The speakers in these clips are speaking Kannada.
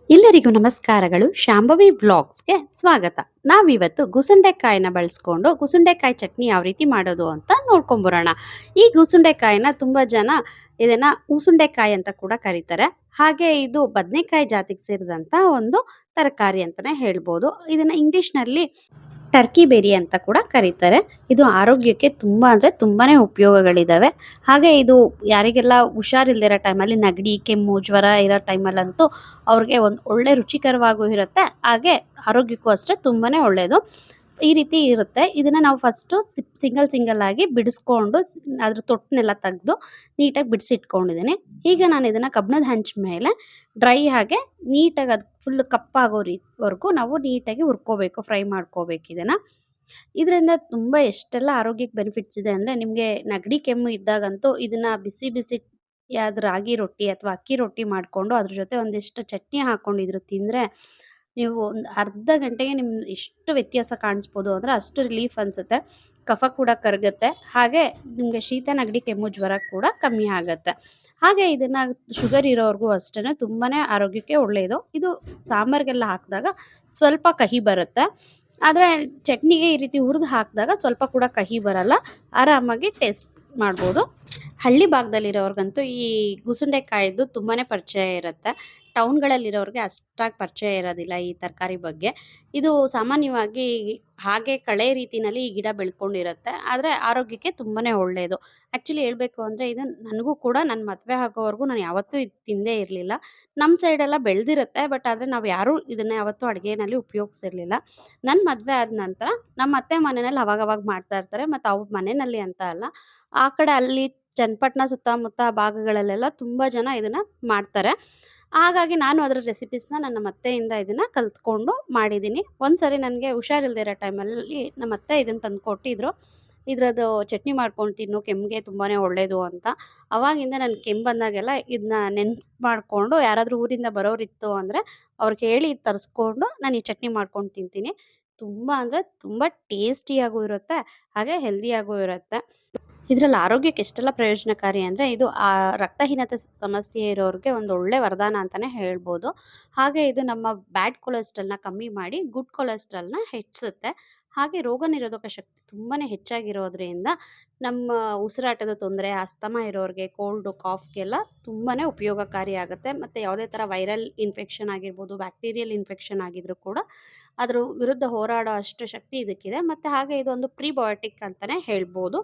ಎಲ್ಲರಿಗೂ ನಮಸ್ಕಾರಗಳು. ಶಾಂಭವಿ ವ್ಲಾಗ್ಸ್‌ಗೆ ಸ್ವಾಗತ. ನಾವಿವತ್ತು ಗುಸುಂಡೆಕಾಯಿನ ಬಳಸ್ಕೊಂಡು ಗುಸುಂಡೆಕಾಯಿ ಚಟ್ನಿ ಯಾವ ರೀತಿ ಮಾಡೋದು ಅಂತ ನೋಡ್ಕೊಂಬರೋಣ. ಈ ಗುಸುಂಡೆಕಾಯಿನ ತುಂಬ ಜನ ಇದನ್ನ ಊಸುಂಡೆಕಾಯಿ ಅಂತ ಕೂಡ ಕರೀತಾರೆ. ಹಾಗೆ ಇದು ಬದನೆಕಾಯಿ ಜಾತಿಗೆ ಸೇರಿದಂಥ ಒಂದು ತರಕಾರಿ ಅಂತಾನೆ ಹೇಳ್ಬೋದು. ಇದನ್ನ ಇಂಗ್ಲಿಷ್‌ನಲ್ಲಿ ಟರ್ಕಿ ಬೆರಿ ಅಂತ ಕೂಡ ಕರೀತಾರೆ. ಇದು ಆರೋಗ್ಯಕ್ಕೆ ತುಂಬಾ ಅಂದರೆ ತುಂಬಾನೇ ಉಪಯೋಗಗಳಿದಾವೆ. ಹಾಗೆ ಇದು ಯಾರಿಗೆಲ್ಲ ಹುಷಾರಿಲ್ದೇ ಇರೋ ಟೈಮಲ್ಲಿ ನೆಗಡಿ, ಕೆಮ್ಮು, ಜ್ವರ ಇರೋ ಟೈಮಲ್ಲಂತೂ ಅವ್ರಿಗೆ ಒಂದು ಒಳ್ಳೆ ರುಚಿಕರವಾಗೂ ಇರುತ್ತೆ. ಹಾಗೆ ಆರೋಗ್ಯಕ್ಕೂ ಅಷ್ಟೇ ತುಂಬಾನೇ ಒಳ್ಳೆಯದು. ಈ ರೀತಿ ಇರುತ್ತೆ. ಇದನ್ನ ನಾವು ಫಸ್ಟು ಸಿಂಗಲ್ ಆಗಿ ಬಿಡಿಸ್ಕೊಂಡು ಅದ್ರ ತೊಟ್ಟನ್ನೆಲ್ಲ ತೆಗ್ದು ನೀಟಾಗಿ ಬಿಡಿಸಿಟ್ಕೊಂಡಿದ್ದೀನಿ. ಈಗ ನಾನು ಇದನ್ನ ಕಬ್ಬಿಣದ ಹಂಚ್ ಮೇಲೆ ಡ್ರೈ ಹಾಗೆ ನೀಟಾಗಿ ಅದು ಫುಲ್ ಕಪ್ಪಾಗೋ ವರೆಗೂ ನಾವು ನೀಟಾಗಿ ಹುರ್ಕೋಬೇಕು, ಫ್ರೈ ಮಾಡ್ಕೋಬೇಕು ಇದನ್ನ. ಇದರಿಂದ ತುಂಬ ಎಷ್ಟೆಲ್ಲ ಆರೋಗ್ಯಕ್ಕೆ ಬೆನಿಫಿಟ್ಸ್ ಇದೆ ಅಂದರೆ, ನಿಮಗೆ ನೆಗಡಿ ಕೆಮ್ಮು ಇದ್ದಾಗಂತೂ ಇದನ್ನ ಬಿಸಿ ಬಿಸಿ ಯಾವ್ದು ರಾಗಿ ರೊಟ್ಟಿ ಅಥವಾ ಅಕ್ಕಿ ರೊಟ್ಟಿ ಮಾಡಿಕೊಂಡು ಅದ್ರ ಜೊತೆ ಒಂದಿಷ್ಟು ಚಟ್ನಿ ಹಾಕ್ಕೊಂಡು ಇದ್ರ ತಿಂದರೆ ನೀವು ಒಂದು ಅರ್ಧ ಗಂಟೆಗೆ ಎಷ್ಟು ವ್ಯತ್ಯಾಸ ಕಾಣಿಸ್ಬೋದು ಅಂದರೆ ಅಷ್ಟು ರಿಲೀಫ್ ಅನಿಸುತ್ತೆ. ಕಫ ಕೂಡ ಕರಗುತ್ತೆ. ಹಾಗೆ ನಿಮಗೆ ಶೀತ, ನೆಗಡಿ, ಕೆಮ್ಮು, ಜ್ವರ ಕೂಡ ಕಮ್ಮಿ ಆಗುತ್ತೆ. ಹಾಗೆ ಇದನ್ನು ಶುಗರ್ ಇರೋರ್ಗೂ ಅಷ್ಟೇ ತುಂಬಾ ಆರೋಗ್ಯಕ್ಕೆ ಒಳ್ಳೆಯದು. ಇದು ಸಾಂಬಾರಿಗೆಲ್ಲ ಹಾಕಿದಾಗ ಸ್ವಲ್ಪ ಕಹಿ ಬರುತ್ತೆ. ಆದರೆ ಚಟ್ನಿಗೆ ಈ ರೀತಿ ಹುರಿದು ಹಾಕಿದಾಗ ಸ್ವಲ್ಪ ಕೂಡ ಕಹಿ ಬರಲ್ಲ. ಆರಾಮಾಗಿ ಟೇಸ್ಟ್ ಮಾಡ್ಬೋದು. ಹಳ್ಳಿ ಭಾಗದಲ್ಲಿರೋರ್ಗಂತೂ ಈ ಗುಸುಂಡೆಕಾಯಿದ್ದು ತುಂಬಾ ಪರಿಚಯ ಇರುತ್ತೆ. ಟೌನ್‌ಗಳಲ್ಲಿರೋರಿಗೆ ಅಷ್ಟಾಗಿ ಪರಿಚಯ ಇರೋದಿಲ್ಲ ಈ ತರಕಾರಿ ಬಗ್ಗೆ. ಇದು ಸಾಮಾನ್ಯವಾಗಿ ಹಾಗೆ ಕಳೆ ರೀತಿನಲ್ಲಿ ಈ ಗಿಡ ಬೆಳ್ಕೊಂಡಿರುತ್ತೆ. ಆದರೆ ಆರೋಗ್ಯಕ್ಕೆ ತುಂಬಾ ಒಳ್ಳೆಯದು. ಆ್ಯಕ್ಚುಲಿ ಹೇಳ್ಬೇಕು ಅಂದರೆ ಇದು ನನಗೂ ಕೂಡ ನನ್ನ ಮದುವೆ ಆಗೋವರೆಗೂ ನಾನು ಯಾವತ್ತೂ ಇದು ತಿಂದೇ ಇರಲಿಲ್ಲ. ನಮ್ಮ ಸೈಡೆಲ್ಲ ಬೆಳೆದಿರುತ್ತೆ. ಬಟ್ ಆದರೆ ನಾವು ಯಾರೂ ಇದನ್ನ ಯಾವತ್ತೂ ಅಡುಗೆನಲ್ಲಿ ಉಪಯೋಗಿಸಿರ್ಲಿಲ್ಲ. ನನ್ನ ಮದುವೆ ಆದ ನಂತರ ನಮ್ಮ ಅತ್ತೆ ಮನೆಯಲ್ಲಿ ಅವಾಗವಾಗ ಮಾಡ್ತಾ ಇರ್ತಾರೆ. ಮತ್ತು ಅವ್ರ ಮನೆಯಲ್ಲಿ ಅಂತ ಅಲ್ಲ, ಆ ಕಡೆ ಅಲ್ಲಿ ಚನ್ನಪಟ್ಟಣ ಸುತ್ತಮುತ್ತ ಭಾಗಗಳಲ್ಲೆಲ್ಲ ತುಂಬ ಜನ ಇದನ್ನು ಮಾಡ್ತಾರೆ. ಹಾಗಾಗಿ ನಾನು ಅದರ ರೆಸಿಪೀಸ್‌ನ ನನ್ನ ಅತ್ತೆಯಿಂದ ಇದನ್ನು ಕಲಿತ್ಕೊಂಡು ಮಾಡಿದ್ದೀನಿ. ಒಂದು ಸರಿ ನನಗೆ ಹುಷಾರಿಲ್ಲದೆ ಇರೋ ಟೈಮಲ್ಲಿ ನಮ್ಮ ಅತ್ತೆ ಇದನ್ನು ತಂದು ಕೊಟ್ಟಿದ್ರು. ಇದ್ರದ್ದು ಚಟ್ನಿ ಮಾಡ್ಕೊಂಡು ತಿನ್ನು, ಕೆಮ್ಮಿಗೆ ತುಂಬಾ ಒಳ್ಳೆಯದು ಅಂತ. ಅವಾಗಿಂದ ನನಗೆ ಕೆಮ್ಮು ಬಂದಾಗೆಲ್ಲ ಇದನ್ನ ನೆನ್ಪು ಮಾಡಿಕೊಂಡು ಯಾರಾದರೂ ಊರಿಂದ ಬರೋರಿತ್ತು ಅಂದರೆ ಅವ್ರಿಗೆ ಹೇಳಿ ತರಿಸ್ಕೊಂಡು ನಾನು ಈ ಚಟ್ನಿ ಮಾಡ್ಕೊಂಡು ತಿಂತೀನಿ. ತುಂಬ ಅಂದರೆ ತುಂಬ ಟೇಸ್ಟಿಯಾಗೂ ಇರುತ್ತೆ. ಹಾಗೆ ಹೆಲ್ದಿಯಾಗೂ ಇರುತ್ತೆ. ಇದರಲ್ಲಿ ಆರೋಗ್ಯಕ್ಕೆ ಎಷ್ಟೆಲ್ಲ ಪ್ರಯೋಜನಕಾರಿ ಅಂದರೆ, ಇದು ರಕ್ತಹೀನತೆ ಸಮಸ್ಯೆ ಇರೋರಿಗೆ ಒಂದು ಒಳ್ಳೆ ವರದಾನ ಅಂತಲೇ ಹೇಳ್ಬೋದು. ಹಾಗೆ ಇದು ನಮ್ಮ ಬ್ಯಾಡ್ ಕೊಲೆಸ್ಟ್ರಾಲ್‌ನ ಕಮ್ಮಿ ಮಾಡಿ ಗುಡ್ ಕೊಲೆಸ್ಟ್ರಾಲ್‌ನ ಹೆಚ್ಚಿಸುತ್ತೆ. ಹಾಗೆ ರೋಗ ನಿರೋಧಕ ಶಕ್ತಿ ತುಂಬಾ ಹೆಚ್ಚಾಗಿರೋದ್ರಿಂದ ನಮ್ಮ ಉಸಿರಾಟದ ತೊಂದರೆ, ಅಸ್ತಮಾ ಇರೋರಿಗೆ, ಕೋಲ್ಡು, ಕಾಫ್ಗೆಲ್ಲ ತುಂಬಾ ಉಪಯೋಗಕಾರಿಯಾಗುತ್ತೆ. ಮತ್ತು ಯಾವುದೇ ಥರ ವೈರಲ್ ಇನ್ಫೆಕ್ಷನ್ ಆಗಿರ್ಬೋದು, ಬ್ಯಾಕ್ಟೀರಿಯಲ್ ಇನ್ಫೆಕ್ಷನ್ ಆಗಿದ್ರೂ ಕೂಡ ಅದ್ರ ವಿರುದ್ಧ ಹೋರಾಡೋ ಅಷ್ಟು ಶಕ್ತಿ ಇದಕ್ಕಿದೆ. ಮತ್ತು ಹಾಗೆ ಇದೊಂದು ಪ್ರಿಬಯೋಟಿಕ್ ಅಂತಲೇ ಹೇಳ್ಬೋದು.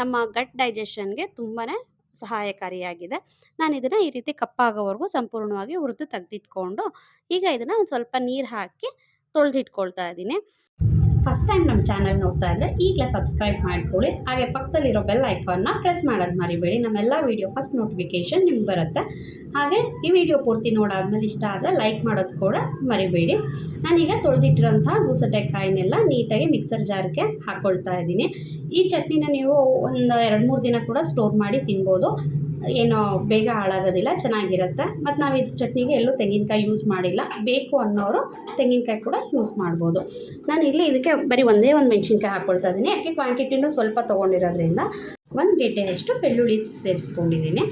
ನಮ್ಮ ಗಟ್ ಡೈಜೆಷನ್‌ಗೆ ತುಂಬಾ ಸಹಾಯಕಾರಿಯಾಗಿದೆ. ನಾನು ಇದನ್ನು ಈ ರೀತಿ ಕಪ್ಪಾಗೋವರೆಗೂ ಸಂಪೂರ್ಣವಾಗಿ ಹುರಿದು ತೆಗೆದಿಟ್ಕೊಂಡು, ಈಗ ಇದನ್ನು ಒಂದು ಸ್ವಲ್ಪ ನೀರು ಹಾಕಿ ತೊಳೆದಿಟ್ಕೊಳ್ತಾ ಇದ್ದೀನಿ. ಫಸ್ಟ್ ಟೈಮ್ ನಮ್ಮ ಚಾನಲ್ ನೋಡ್ತಾ ಇದ್ದರೆ ಈಗಲೇ ಸಬ್ಸ್ಕ್ರೈಬ್ ಮಾಡ್ಕೊಳ್ಳಿ. ಹಾಗೆ ಪಕ್ಕದಲ್ಲಿರೋ ಬೆಲ್ ಐಕಾನ್ನ ಪ್ರೆಸ್ ಮಾಡೋದು ಮರಿಬೇಡಿ. ನಮ್ಮೆಲ್ಲ ವೀಡಿಯೋ ಫಸ್ಟ್ ನೋಟಿಫಿಕೇಷನ್ ನಿಮ್ಗೆ ಬರುತ್ತೆ. ಹಾಗೆ ಈ ವಿಡಿಯೋ ಪೂರ್ತಿ ನೋಡಾದ್ಮೇಲೆ ಇಷ್ಟ ಆದರೆ ಲೈಕ್ ಮಾಡೋದು ಕೂಡ ಮರಿಬೇಡಿ. ನಾನೀಗ ತೊಳೆದಿಟ್ಟಿರೋಂಥ ಗುಸುಂಡೆಕಾಯಿನೆಲ್ಲ ನೀಟಾಗಿ ಮಿಕ್ಸರ್ ಜಾರ್ಗೆ ಹಾಕ್ಕೊಳ್ತಾ ಇದ್ದೀನಿ. ಈ ಚಟ್ನಿನ ನೀವು ಒಂದು 2-3 ದಿನ ಕೂಡ ಸ್ಟೋರ್ ಮಾಡಿ ತಿನ್ಬೋದು. ಏನೋ ಬೇಗ ಹಾಳಾಗೋದಿಲ್ಲ, ಚೆನ್ನಾಗಿರುತ್ತೆ. ಮತ್ತು ನಾವು ಇದು ಚಟ್ನಿಗೆ ಎಲ್ಲೂ ತೆಂಗಿನಕಾಯಿ ಯೂಸ್ ಮಾಡಿಲ್ಲ. ಬೇಕು ಅನ್ನೋರು ತೆಂಗಿನಕಾಯಿ ಕೂಡ ಯೂಸ್ ಮಾಡ್ಬೋದು. ನಾನು ಇಲ್ಲಿ ಇದಕ್ಕೆ ಬರೀ ಒಂದೇ ಒಂದು ಮೆಣಸಿನ್ಕಾಯಿ ಹಾಕ್ಕೊಳ್ತಾ ಇದ್ದೀನಿ. ಯಾಕೆ ಕ್ವಾಂಟಿಟಿನೂ ಸ್ವಲ್ಪ ತೊಗೊಂಡಿರೋದ್ರಿಂದ 1 ಗೆಡ್ಡೆಯಷ್ಟು ಬೆಳ್ಳುಳ್ಳಿ ಸೇರಿಸ್ಕೊಂಡಿದ್ದೀನಿ.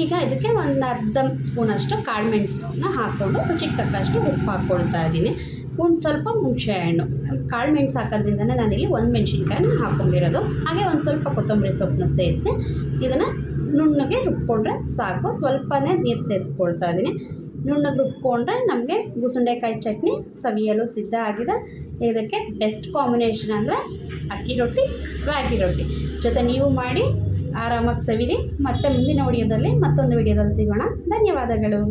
ಈಗ ಇದಕ್ಕೆ ಒಂದು ಅರ್ಧ ಸ್ಪೂನಷ್ಟು ಕಾಳು ಮೆಣಸನ್ನ ಹಾಕ್ಕೊಂಡು ರುಚಿಗೆ ತಕ್ಕಷ್ಟು ಉಪ್ಪು ಹಾಕ್ಕೊಳ್ತಾ ಇದ್ದೀನಿ. ಒಂದು ಸ್ವಲ್ಪ ಹುಣಸೆ ಹಣ್ಣು, ಕಾಳು ಮೆಣಸು ಹಾಕೋದ್ರಿಂದನೇ ನಾನಿಲ್ಲಿ 1 ಮೆಣಸಿನ್ಕಾಯಿನ ಹಾಕ್ಕೊಂಡಿರೋದು. ಹಾಗೆ ಒಂದು ಸ್ವಲ್ಪ ಕೊತ್ತಂಬರಿ ಸೊಪ್ಪನ್ನ ಸೇರಿಸಿ ಇದನ್ನು ನುಣ್ಣಗೆ ರುಬ್ಕೊಂಡ್ರೆ ಸಾಕು. ಸ್ವಲ್ಪನೇ ನೀರು ಸೇರಿಸ್ಕೊಳ್ತಾ ಇದ್ದೀನಿ. ನುಣ್ಣಗೆ ರುಬ್ಕೊಂಡ್ರೆ ನಮಗೆ ಗುಸುಂಡೆಕಾಯಿ ಚಟ್ನಿ ಸವಿಯಲು ಸಿದ್ಧ ಆಗಿದೆ. ಇದಕ್ಕೆ ಬೆಸ್ಟ್ ಕಾಂಬಿನೇಷನ್ ಅಂದರೆ ಅಕ್ಕಿ ರೊಟ್ಟಿ, ರಾಗಿ ರೊಟ್ಟಿ ಜೊತೆ ನೀವು ಮಾಡಿ ಆರಾಮಾಗಿ ಸವಿರಿ. ಮತ್ತೆ ಮುಂದಿನ ವಿಡಿಯೋದಲ್ಲಿ ಮತ್ತೊಂದು ವಿಡಿಯೋದಲ್ಲಿ ಸಿಗೋಣ. ಧನ್ಯವಾದಗಳು.